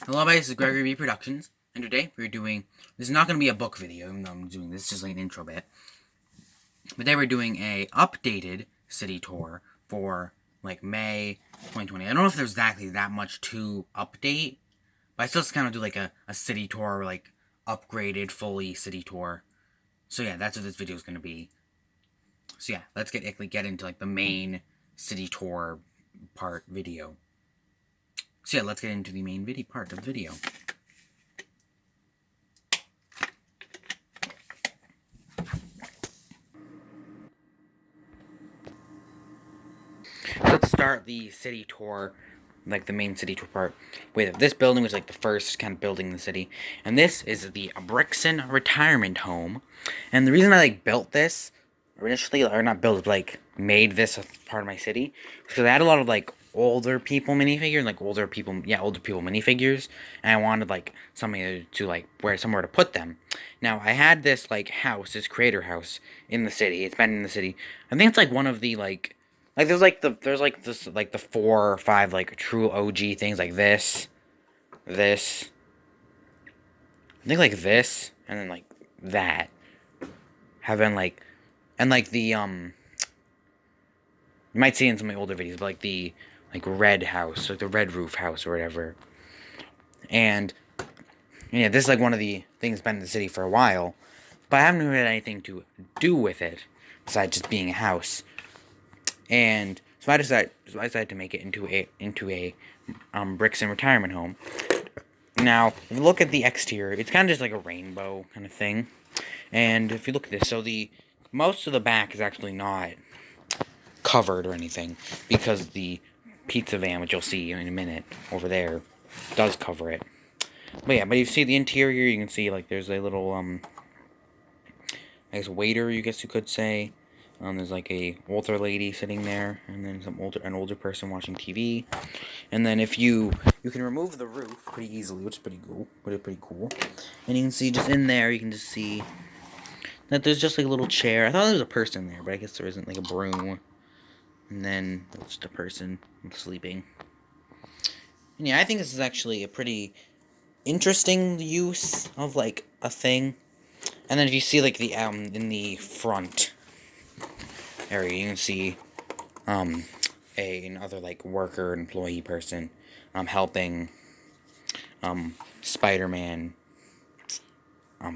Hello, everybody, this is G.A.B Productions, and today we're doing, this is not going to be a book video, even though I'm doing this, just like an intro bit, but today we're doing a updated city tour for, like, May 2020. I don't know if there's exactly that much to update, but I still just kind of do, like, a city tour, like, upgraded, fully city tour. So yeah, that's what this video is going to be. So yeah, let's get into, like, the main city tour part video. So yeah, let's get into the main video part of the video. Let's start the city tour, like the main city tour part, with this building was like the first kind of building in the city, and this is the Brixton Retirement Home. And the reason I like built this initially, or not built, like made this a part of my city, because I had a lot of like older people minifigures, like older people minifigures, and I wanted like something to like somewhere to put them. Now I had this like house, this creator house in the city. It's been in the city. I think it's like one of the like there's like this like the 4 or 5 like true OG things like this, I think like this, and then like that have been like, and like the you might see it in some of my older videos, but like the like red house, like the red roof house or whatever. And yeah, this is like one of the things that's been in the city for a while, but I haven't really had anything to do with it besides just being a house. And so I decided to make it into a Brixton retirement home. Now, if you look at the exterior, it's kind of just like a rainbow kind of thing. And if you look at this, so the most of the back is actually not covered or anything, because the pizza van, which you'll see in a minute over there, does cover it. But yeah, but if you see the interior, you can see like there's a little I guess waiter, you guess you could say. There's like a older lady sitting there, and then an older person watching TV. And then if you can remove the roof pretty easily, which is pretty cool. And you can see just in there, you can just see that there's just like a little chair. I thought there was a person there, but I guess there isn't, like a broom. And then just a person sleeping. And yeah, I think this is actually a pretty interesting use of like a thing. And then if you see like the in the front area, you can see another like worker, employee person helping Spider-Man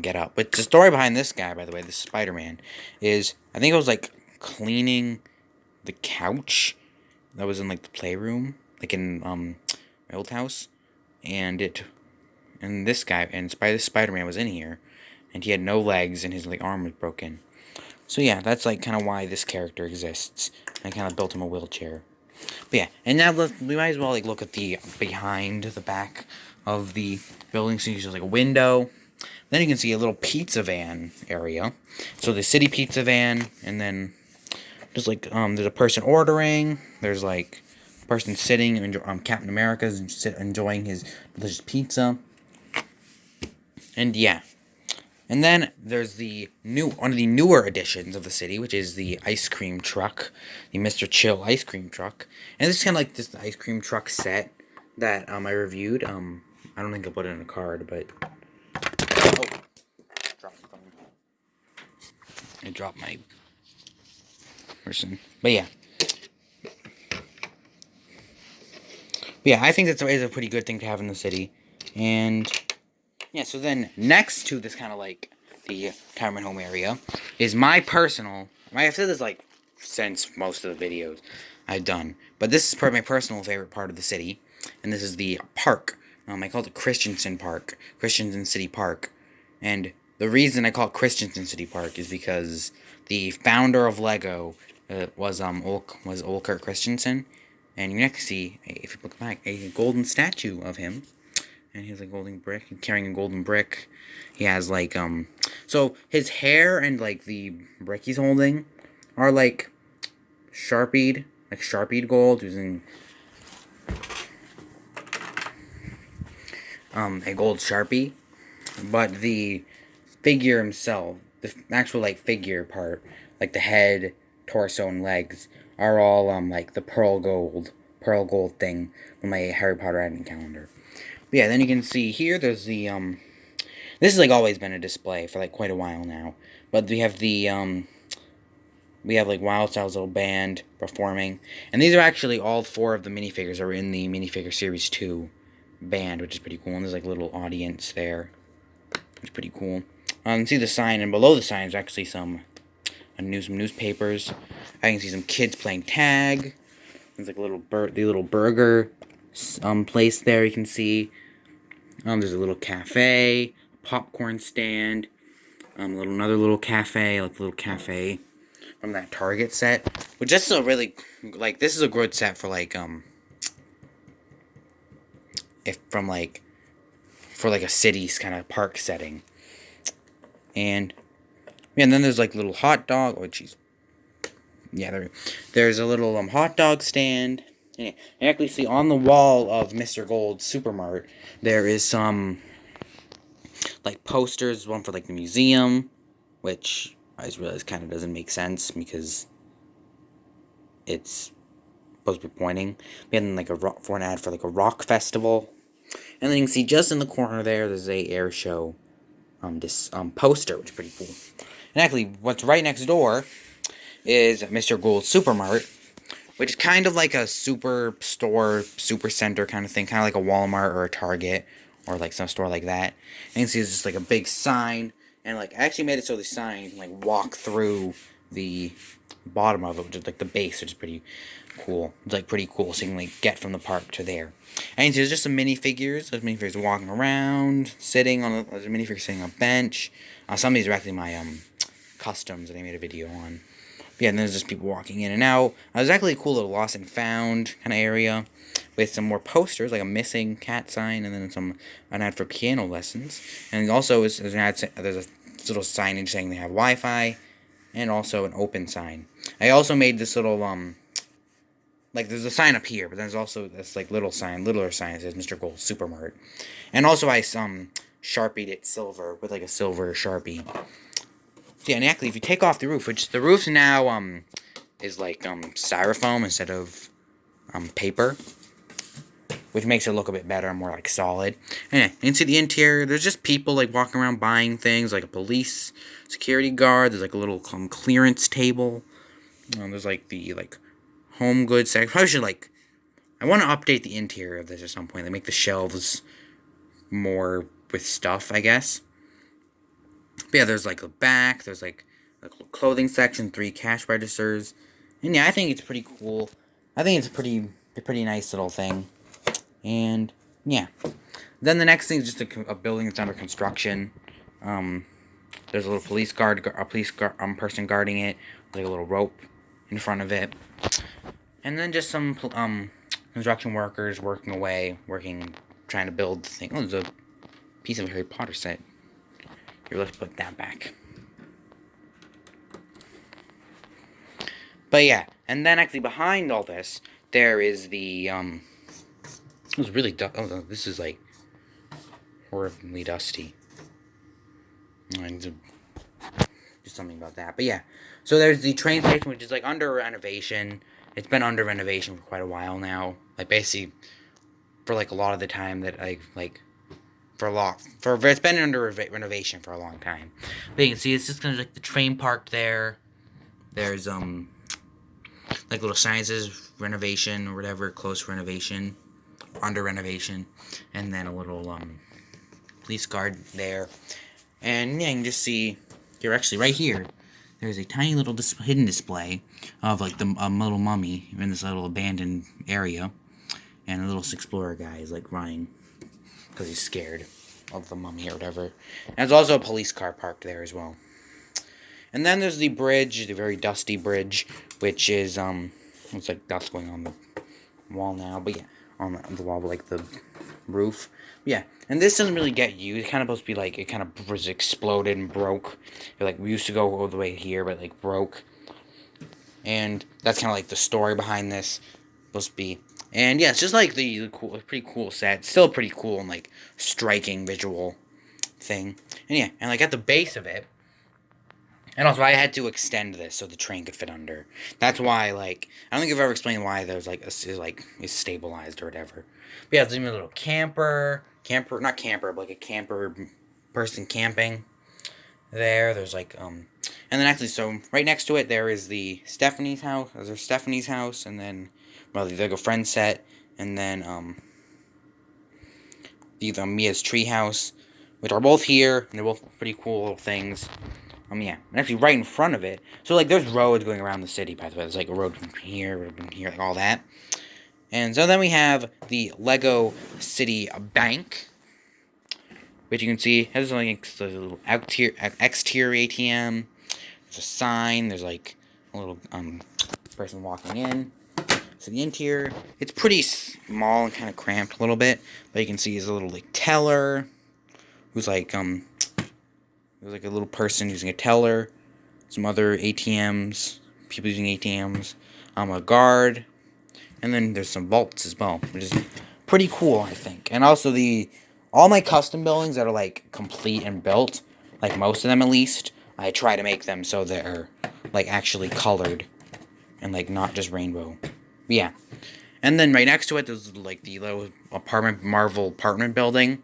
get up. But the story behind this guy, by the way, this Spider-Man, is I think it was like cleaning the couch that was in like the playroom, like in my old house, and this guy and Spider-Man was in here, and he had no legs and his like arm was broken. So yeah, that's like kind of why this character exists. I kind of built him a wheelchair. But yeah, and now we might as well like look at the behind the back of the building. So you see like a window. Then you can see a little pizza van area. So the city pizza van, and then just like there's a person ordering. There's like a person sitting, and Captain America's enjoying his delicious pizza. And yeah. And then there's one of the newer additions of the city, which is the ice cream truck, the Mr. Chill ice cream truck. And this is kind of like this ice cream truck set that I reviewed. I don't think I put it in a card, but oh, dropped the phone. I dropped my person. But yeah. I think that's a pretty good thing to have in the city. And yeah, so then next to this kind of like the retirement home area is my personal. I've said this like since most of the videos I've done, but this is probably my personal favorite part of the city, and this is the park. I call it Christensen Park, Christensen City Park, and the reason I call it Christensen City Park is because the founder of Lego was Olkert Christensen, and you can actually see, if you look back, a golden statue of him. And he has a golden brick, carrying a golden brick. He has like so his hair and like the brick he's holding are like sharpied gold using a gold sharpie. But the figure himself, the actual like figure part, like the head, torso, and legs, are all like the pearl gold thing from my Harry Potter advent calendar. But yeah, then you can see here, there's the, this has, like, always been a display for, like, quite a while now. But we have the, we have, like, Wild Styles little band performing. And these are actually all 4 of the minifigures are in the Minifigure Series 2 band, which is pretty cool. And there's, like, a little audience there. It's pretty cool. You can see the sign, and below the sign is actually some newspapers. I can see some kids playing tag. There's, like, a little burger place there you can see. There's a little cafe, popcorn stand, another little cafe, like a little cafe from that Target set. Which this is a really, like, this is a good set for, like, if from, like, for, like, a city's kind of park setting. And, yeah, and then there's, like, little hot dog, oh, jeez. Yeah, there's a little, hot dog stand. And you actually see on the wall of Mr. Gold's Supermart, there is some, like, posters, one for, like, the museum, which I just realized kind of doesn't make sense because it's supposed to be pointing. And then, like, for an ad for, like, a rock festival. And then you can see just in the corner there's a air show, this, poster, which is pretty cool. And actually, what's right next door is Mr. Gold's Supermart, which is kind of like a super store, super center kind of thing, kind of like a Walmart or a Target, or like some store like that. And you can see it's just like a big sign, and like I actually made it so the sign you can like walk through the bottom of it, which is like the base, which is pretty cool. It's like pretty cool, so you can like get from the park to there. And you see there's just some minifigures. There's minifigures walking around, sitting on there's a minifigure sitting on a bench. Some of these are actually my customs that I made a video on. Yeah, and there's just people walking in and out. There's actually a cool little lost and found kind of area with some more posters, like a missing cat sign, and then an ad for piano lessons. And also there's an ad, there's a little signage saying they have Wi-Fi, and also an open sign. I also made this little like there's a sign up here, but there's also this like littler sign that says Mr. Gold's Supermart. And also I sharpied it silver with like a silver Sharpie. Yeah, and actually, if you take off the roof, which the roof now, is like, styrofoam instead of, paper, which makes it look a bit better, more, like, solid. And yeah, into the interior, there's just people, like, walking around buying things, like a police security guard, there's, like, a little, clearance table, there's, like, the, like, home goods section. Probably should, like, I want to update the interior of this at some point, they make the shelves more with stuff, I guess. But yeah, there's like a back, there's like a clothing section, 3 cash registers, and yeah, I think it's pretty cool. I think it's a pretty nice little thing, and yeah. Then the next thing is just a building that's under construction. There's a little police person guarding it, with like a little rope in front of it, and then just some construction workers trying to build the thing. Oh, there's a piece of Harry Potter set. Here, let's put that back. But yeah, and then actually behind all this, there is the, it was really oh no, this is like, horribly dusty. I need to do something about that. But yeah, so there's the train station, which is like under renovation. It's been under renovation for quite a while now. Like basically, for like a lot of the time that it's been under renovation for a long time. But you can see it's just kind of like the train parked there. There's like little signs says renovation or whatever, close renovation, under renovation, and then a little police guard there. And yeah, you can just see here, actually right here, there's a tiny little hidden display of like the little mummy in this little abandoned area, and a little explorer guy is like running because he's scared of the mummy or whatever. And there's also a police car parked there as well. And then there's the bridge, the very dusty bridge, which is it's like dust going on the wall now, but yeah, on the wall, like the roof. But yeah, and this doesn't really get used. It's kind of supposed to be like it kind of was exploded and broke. Like we used to go all the way here, but like broke. And that's kind of like the story behind this. Supposed to be. And yeah, it's just like the pretty cool set. Still pretty cool and like striking visual thing. And yeah, and like at the base of it, And also, I had to extend this so the train could fit under. That's why, like, I don't think I've ever explained why there's, like, is stabilized or whatever. But yeah, there's even a little not camper, but like a camper person camping there. There's, like, and then actually, so, right next to it, there is the Stephanie's house. There's Stephanie's house, and then, well, the Lego Friends set, and then, the Mia's treehouse, which are both here, and they're both pretty cool little things. Yeah, and actually right in front of it. So, like, there's roads going around the city, by the way. There's, like, a road from here, like, all that. And so then we have the Lego City Bank, which you can see has, like, a little exterior ATM. There's a sign. There's, like, a little, person walking in. So the interior, it's pretty small and kind of cramped a little bit. But you can see there's a little, like, teller, who's, like, there's, like, a little person using a teller, some other ATMs, people using ATMs, a guard, and then there's some vaults as well, which is pretty cool, I think. And also all my custom buildings that are, like, complete and built, like, most of them at least, I try to make them so they're, like, actually colored, and, like, not just rainbow. But yeah. And then right next to it, there's, like, the little Marvel apartment building,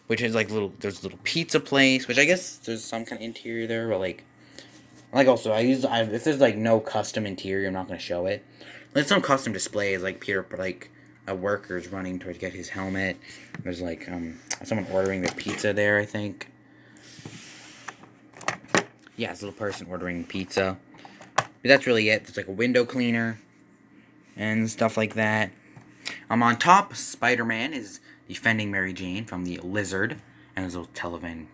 which is, like, there's a little pizza place, which I guess there's some kind of interior there, but, like also, if there's, like, no custom interior, I'm not going to show it. There's some custom displays, like, a worker's running to get his helmet. There's, like, someone ordering their pizza there, I think. Yeah, it's a little person ordering pizza. But that's really it. There's, like, a window cleaner and stuff like that. On top, Spider-Man is defending Mary Jane from the lizard, and there's a little television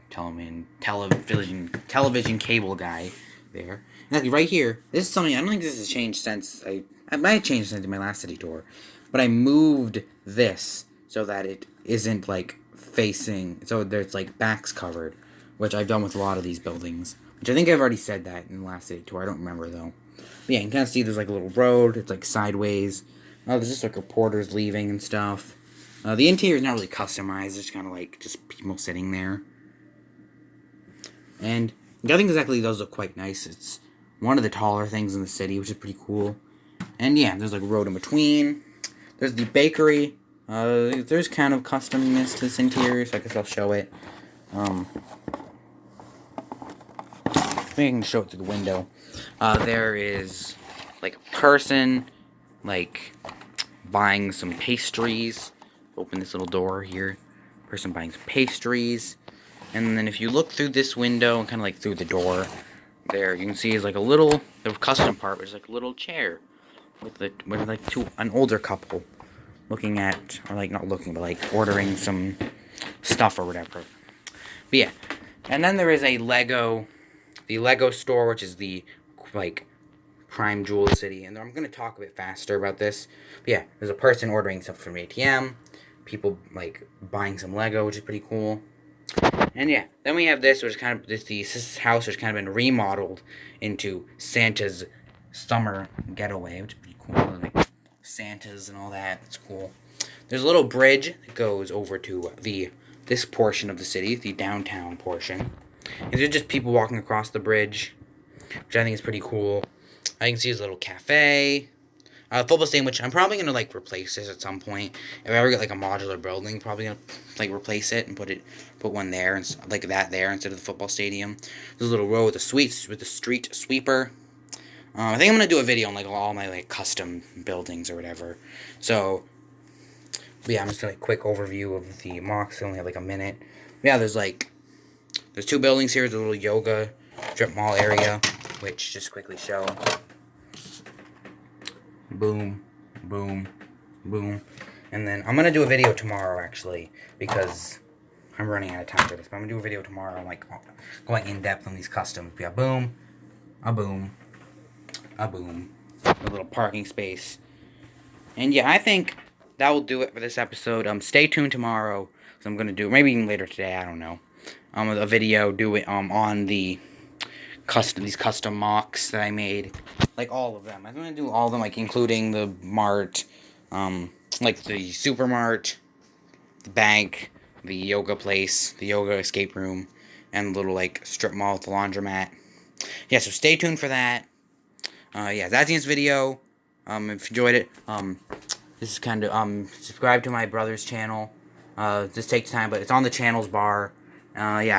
cable guy there. And right here, this is something, I don't think this has changed since, I might have changed since my last city tour, but I moved this so that it isn't, like, facing, so there's, like, backs covered, which I've done with a lot of these buildings, which I think I've already said that in the last city tour, I don't remember, though. But yeah, you can kind of see there's, like, a little road, it's, like, sideways. There's just, like, reporters leaving and stuff. The interior is not really customized, it's kind of, like, just people sitting there. And I think exactly those look quite nice. It's one of the taller things in the city, which is pretty cool. And yeah, there's, like, a road in between. There's the bakery. There's kind of customness to this interior, so I guess I'll show it. I think I can show it through the window. There is, like, a person, like, buying some pastries. Open this little door here. Person buying some pastries. And then if you look through this window and kind of, like, through the door, there you can see is, like, the custom part, which is, like, a little chair with an older couple looking at, or, like, not looking, but, like, ordering some stuff or whatever. But yeah, and then there is the Lego store, which is the, like, prime jewel city, and I'm gonna talk a bit faster about this. But yeah, there's a person ordering stuff from ATM, people, like, buying some Lego, which is pretty cool. And yeah, then we have this, which is kind of this house, which kind of been remodeled into Santa's summer getaway, which is pretty cool. Like Santas and all that. It's cool. There's a little bridge that goes over to this portion of the city, the downtown portion. And there's just people walking across the bridge, which I think is pretty cool. I can see his little cafe. Football stadium, which I'm probably gonna, like, replace this at some point. If I ever get, like, a modular building, probably gonna, like, replace it and put one there, and like that there instead of the football stadium. There's a little row with the street sweeper. I think I'm gonna do a video on, like, all my, like, custom buildings or whatever. So yeah, I'm just gonna, like, quick overview of the MOCs. I only have, like, a minute. But yeah, there's two buildings here. There's a little yoga strip mall area, which just quickly show. Boom, boom, boom. And then I'm gonna do a video tomorrow, actually, because I'm running out of time for this. But I'm gonna do a video tomorrow, like, going in depth on these customs. Yeah, boom, a boom, a boom, a little parking space. And yeah, I think that will do it for this episode. Stay tuned tomorrow, because I'm gonna do, maybe even later today, I don't know. A video on these custom MOCs that I made. Like, all of them. I'm gonna do all of them, like, including the mart, like, the supermart, the bank, the yoga place, the yoga escape room, and the little, like, strip mall with the laundromat. yeah, so stay tuned for that. Yeah, that's the end of this video. If you enjoyed it, this is kind of, subscribe to my brother's channel. This takes time, but it's on the channels bar. Yeah.